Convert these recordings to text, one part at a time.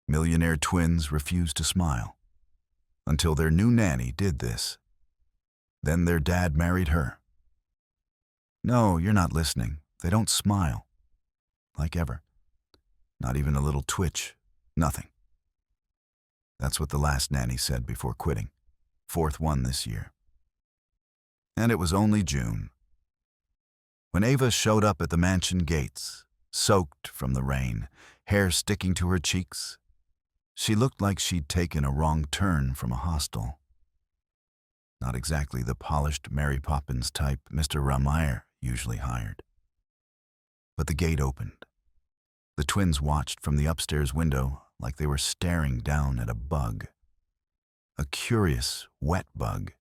Millionaire twins refused to smile until their new nanny did this. Then their dad married her. No, you're not listening. They don't smile. Like ever. Not even a little twitch. Nothing. That's what the last nanny said before quitting. Fourth one this year. And it was only June. When Ava showed up at the mansion gates, soaked from the rain, hair sticking to her cheeks, she looked like she'd taken a wrong turn from a hostel. Not exactly the polished Mary Poppins type Mr. Ramier usually hired. But the gate opened. The twins watched from the upstairs window like they were staring down at a bug. A curious, wet bug.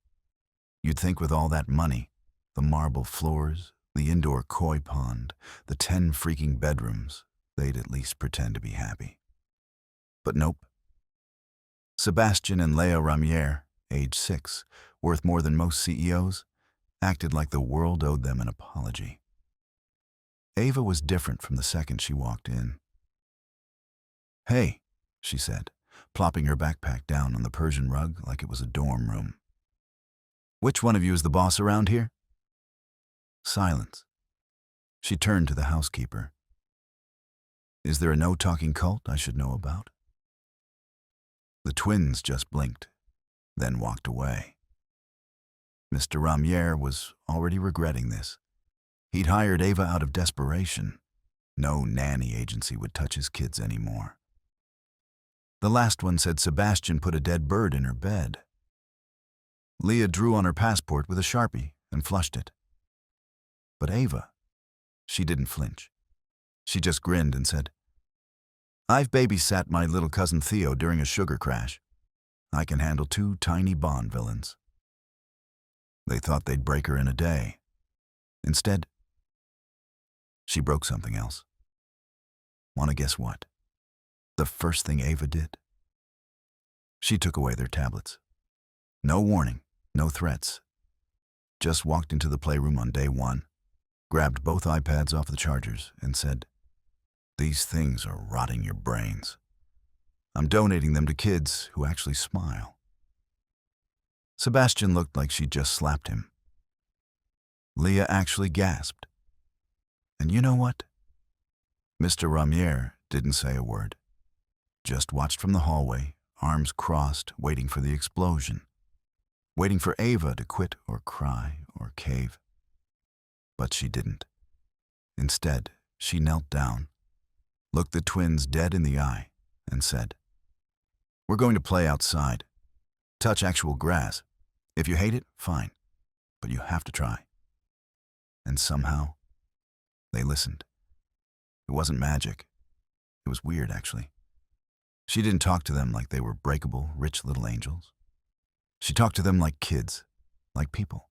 You'd think with all that money, the marble floors, the indoor koi pond, the 10 freaking bedrooms, they'd at least pretend to be happy. But nope. Sebastian and Léa Ramier, age 6, worth more than most CEOs, acted like the world owed them an apology. Ava was different from the second she walked in. "Hey," she said, plopping her backpack down on the Persian rug like it was a dorm room. "Which one of you is the boss around here?" Silence. She turned to the housekeeper. "Is there a no-talking cult I should know about?" The twins just blinked, then walked away. Mr. Ramier was already regretting this. He'd hired Ava out of desperation. No nanny agency would touch his kids anymore. The last one said Sebastian put a dead bird in her bed. Léa drew on her passport with a Sharpie and flushed it. But Ava, she didn't flinch. She just grinned and said, "I've babysat my little cousin Theo during a sugar crash. I can handle 2 tiny Bond villains." They thought they'd break her in a day. Instead, she broke something else. Want to guess what? The first thing Ava did? She took away their tablets. No warning, no threats. Just walked into the playroom on day 1, grabbed both iPads off the chargers, and said, "These things are rotting your brains. I'm donating them to kids who actually smile." Sebastian looked like she'd just slapped him. Léa actually gasped. And you know what? Mr. Ramier didn't say a word. Just watched from the hallway, arms crossed, waiting for the explosion. Waiting for Ava to quit or cry or cave. But she didn't. Instead, she knelt down, looked the twins dead in the eye, and said, "We're going to play outside. Touch actual grass. If you hate it, fine. But you have to try." And somehow, they listened. It wasn't magic. It was weird, actually. She didn't talk to them like they were breakable, rich little angels. She talked to them like kids, like people.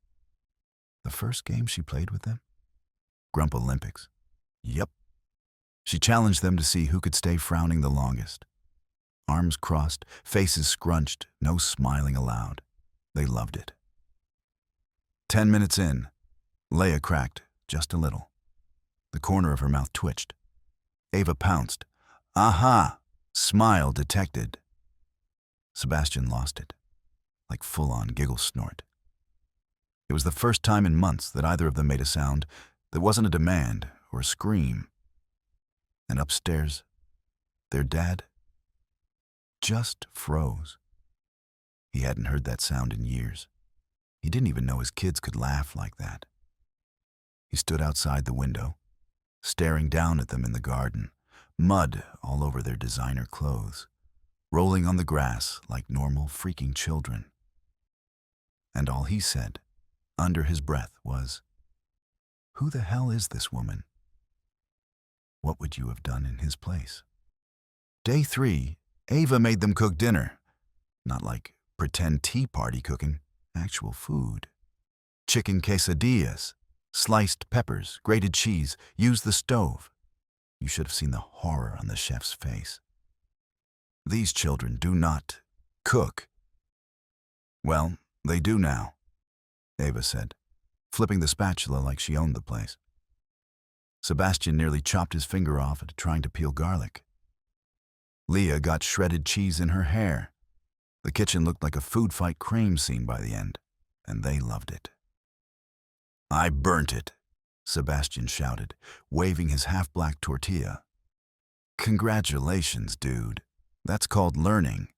The first game she played with them? Grump Olympics. Yep. She challenged them to see who could stay frowning the longest. Arms crossed, faces scrunched, no smiling allowed. They loved it. 10 minutes in, Léa cracked just a little. The corner of her mouth twitched. Ava pounced. "Aha! Smile detected." Sebastian lost it, like full-on giggle snort. It was the first time in months that either of them made a sound that wasn't a demand or a scream. And upstairs, their dad just froze. He hadn't heard that sound in years. He didn't even know his kids could laugh like that. He stood outside the window, staring down at them in the garden, mud all over their designer clothes, rolling on the grass like normal freaking children. And all he said, under his breath, was, "Who the hell is this woman? What would you have done in his place?" Day 3, Ava made them cook dinner. Not like pretend tea party cooking, actual food. Chicken quesadillas, sliced peppers, grated cheese, used the stove. You should have seen the horror on the chef's face. These children do not cook. Well, they do now, Ava said, flipping the spatula like she owned the place. Sebastian nearly chopped his finger off at trying to peel garlic. Léa got shredded cheese in her hair. The kitchen looked like a food fight crime scene by the end, and they loved it. "I burnt it," Sebastian shouted, waving his half-black tortilla. "Congratulations, dude. That's called learning,"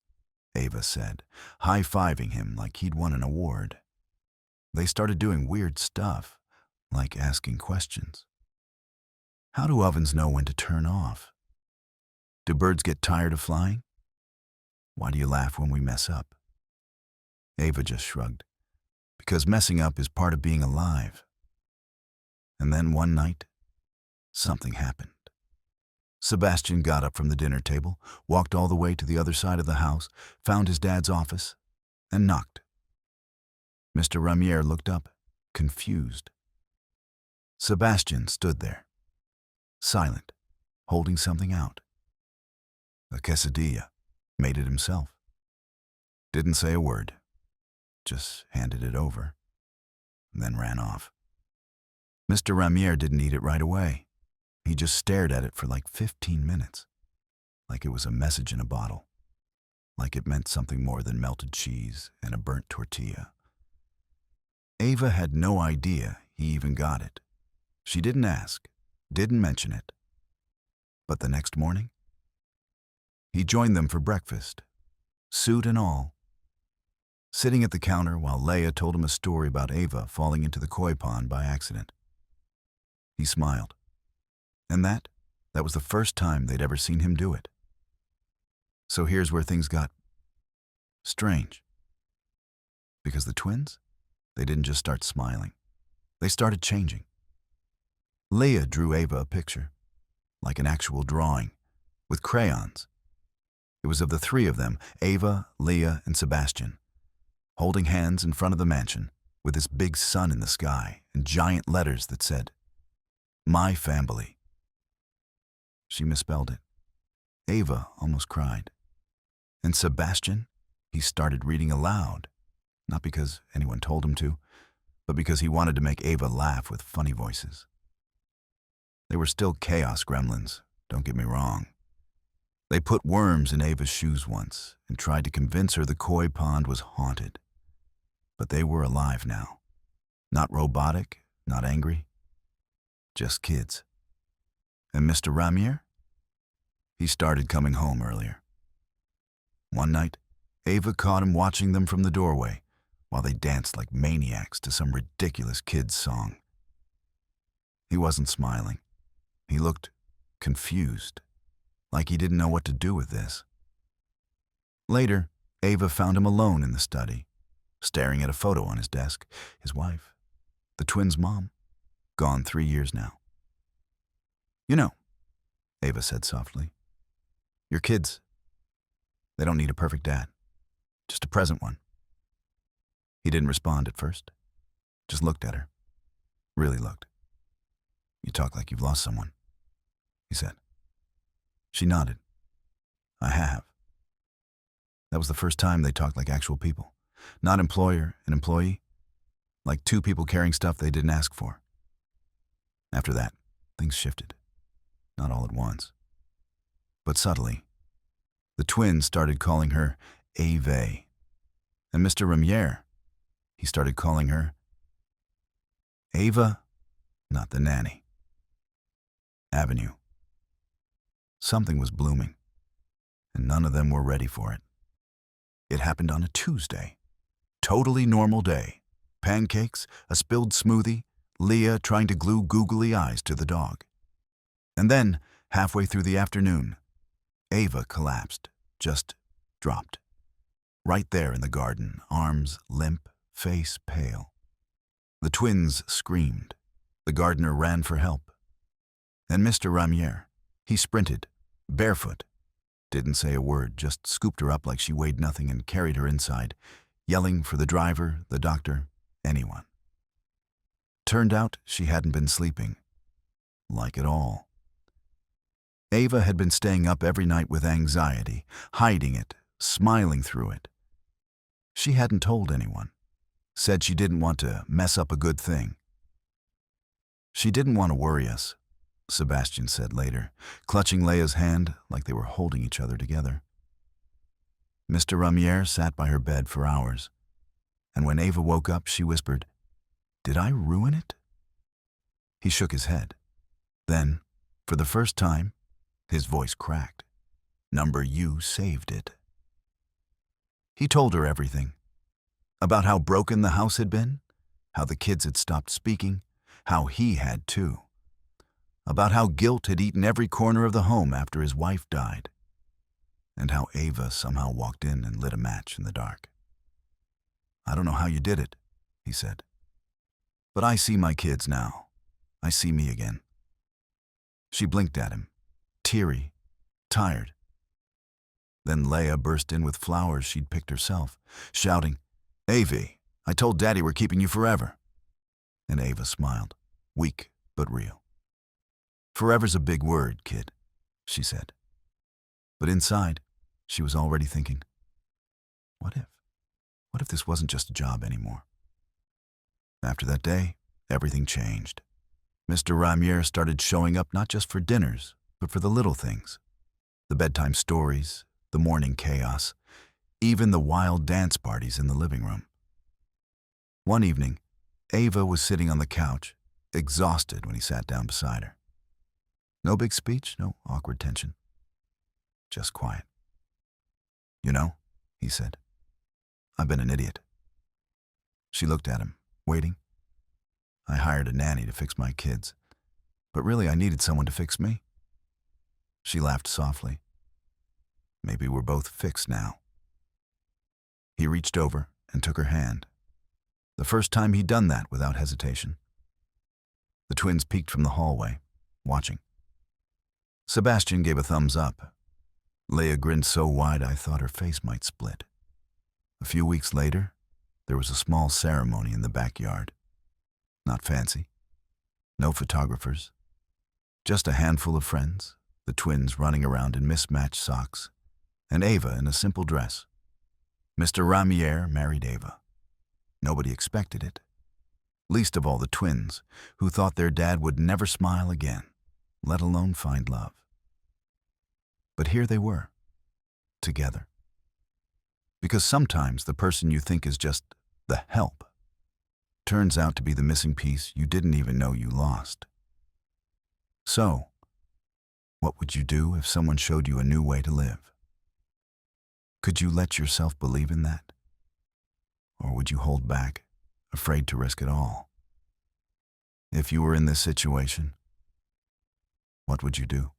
Ava said, high-fiving him like he'd won an award. They started doing weird stuff, like asking questions. How do ovens know when to turn off? Do birds get tired of flying? Why do you laugh when we mess up? Ava just shrugged, because messing up is part of being alive. And then one night, something happened. Sebastian got up from the dinner table, walked all the way to the other side of the house, found his dad's office, and knocked. Mr. Ramier looked up, confused. Sebastian stood there, silent, holding something out. A quesadilla. Made it himself. Didn't say a word, just handed it over, and then ran off. Mr. Ramier didn't eat it right away. He just stared at it for like 15 minutes, like it was a message in a bottle, like it meant something more than melted cheese and a burnt tortilla. Ava had no idea he even got it. She didn't ask, didn't mention it. But the next morning, he joined them for breakfast, suit and all, sitting at the counter while Léa told him a story about Ava falling into the koi pond by accident. He smiled, and that was the first time they'd ever seen him do it. So here's where things got strange. Because the twins, they didn't just start smiling. They started changing. Léa drew Ava a picture, like an actual drawing, with crayons. It was of the three of them, Ava, Léa, and Sebastian, holding hands in front of the mansion with this big sun in the sky and giant letters that said, "My family." She misspelled it. Ava almost cried. And Sebastian, he started reading aloud, not because anyone told him to, but because he wanted to make Ava laugh with funny voices. They were still chaos gremlins, don't get me wrong. They put worms in Ava's shoes once and tried to convince her the koi pond was haunted. But they were alive now. Not robotic, not angry. Just kids. And Mr. Ramier? He started coming home earlier. One night, Ava caught him watching them from the doorway while they danced like maniacs to some ridiculous kid's song. He wasn't smiling. He looked confused, like he didn't know what to do with this. Later, Ava found him alone in the study, staring at a photo on his desk. His wife, the twins' mom, gone 3 years now. "You know," Ava said softly, "your kids, they don't need a perfect dad, just a present one." He didn't respond at first, just looked at her, really looked. "You talk like you've lost someone," he said. She nodded. "I have." That was the first time they talked like actual people, not employer and employee, like two people carrying stuff they didn't ask for. After that, things shifted, not all at once, but subtly. The twins started calling her Ava, and Mr. Ramier, he started calling her Ava, not the nanny. Avenue. Something was blooming, and none of them were ready for it. It happened on a Tuesday. Totally normal day. Pancakes, a spilled smoothie, Léa trying to glue googly eyes to the dog. And then, halfway through the afternoon, Ava collapsed, just dropped. Right there in the garden, arms limp, face pale. The twins screamed. The gardener ran for help. And Mr. Ramier, he sprinted, barefoot. Didn't say a word, just scooped her up like she weighed nothing and carried her inside, yelling for the driver, the doctor, anyone. Turned out she hadn't been sleeping. Like at all. Ava had been staying up every night with anxiety, hiding it, smiling through it. She hadn't told anyone. Said she didn't want to mess up a good thing. She didn't want to worry us, Sebastian said later, clutching Léa's hand like they were holding each other together. Mr. Ramier sat by her bed for hours, and when Eva woke up, she whispered, "Did I ruin it?" He shook his head. Then, for the first time, his voice cracked. "Number you saved it." He told her everything. About how broken the house had been, how the kids had stopped speaking, how he had too. About how guilt had eaten every corner of the home after his wife died, and how Eva somehow walked in and lit a match in the dark. "I don't know how you did it," he said. "But I see my kids now. I see me again." She blinked at him, teary, tired. Then Léa burst in with flowers she'd picked herself, shouting, "Evie, I told Daddy we're keeping you forever." And Eva smiled, weak but real. "Forever's a big word, kid," she said. But inside, she was already thinking, What if this wasn't just a job anymore? After that day, everything changed. Mr. Ramier started showing up not just for dinners, but for the little things. The bedtime stories, the morning chaos, even the wild dance parties in the living room. One evening, Eva was sitting on the couch, exhausted when he sat down beside her. No big speech, no awkward tension. Just quiet. "You know," he said, "I've been an idiot." She looked at him, waiting. "I hired a nanny to fix my kids, but really I needed someone to fix me." She laughed softly. "Maybe we're both fixed now." He reached over and took her hand. The first time he'd done that without hesitation. The twins peeked from the hallway, watching. Sebastian gave a thumbs up. Léa grinned so wide I thought her face might split. A few weeks later, there was a small ceremony in the backyard. Not fancy. No photographers. Just a handful of friends, the twins running around in mismatched socks, and Eva in a simple dress. Mr. Ramier married Eva. Nobody expected it. Least of all the twins, who thought their dad would never smile again, let alone find love. But here they were, together. Because sometimes the person you think is just the help turns out to be the missing piece you didn't even know you lost. So, what would you do if someone showed you a new way to live? Could you let yourself believe in that? Or would you hold back, afraid to risk it all? If you were in this situation, what would you do?